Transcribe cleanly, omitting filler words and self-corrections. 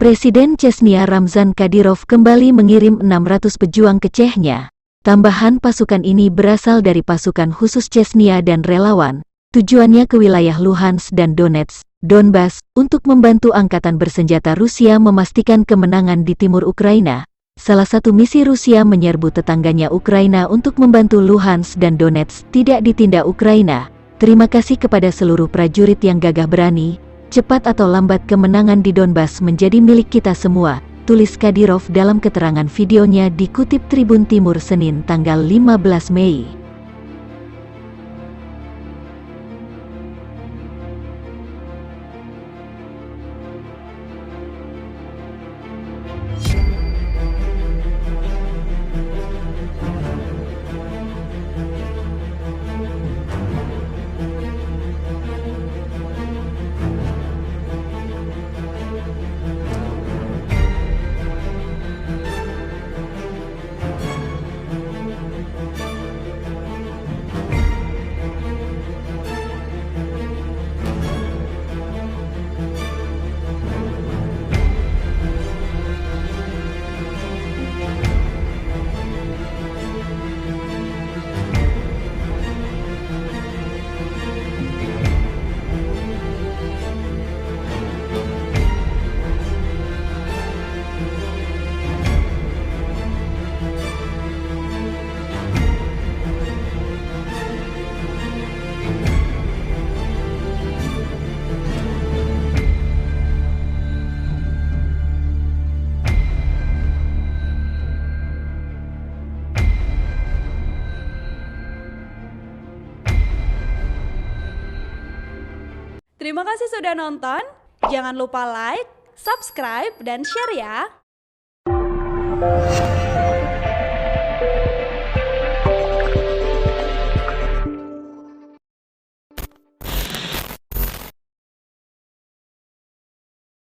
Presiden Chechnya Ramzan Kadyrov kembali mengirim 600 pejuang ke Chechnya. Tambahan pasukan ini berasal dari pasukan khusus Chechnya dan relawan. Tujuannya ke wilayah Luhansk dan Donetsk, Donbas, untuk membantu angkatan bersenjata Rusia memastikan kemenangan di timur Ukraina. Salah satu misi Rusia menyerbu tetangganya Ukraina untuk membantu Luhansk dan Donetsk tidak ditindak Ukraina. Terima kasih kepada seluruh prajurit yang gagah berani. Cepat atau lambat kemenangan di Donbas menjadi milik kita semua, tulis Kadyrov dalam keterangan videonya dikutip Tribun Timur Senin tanggal 15 Mei. Terima kasih sudah nonton. Jangan lupa like, subscribe, dan share ya.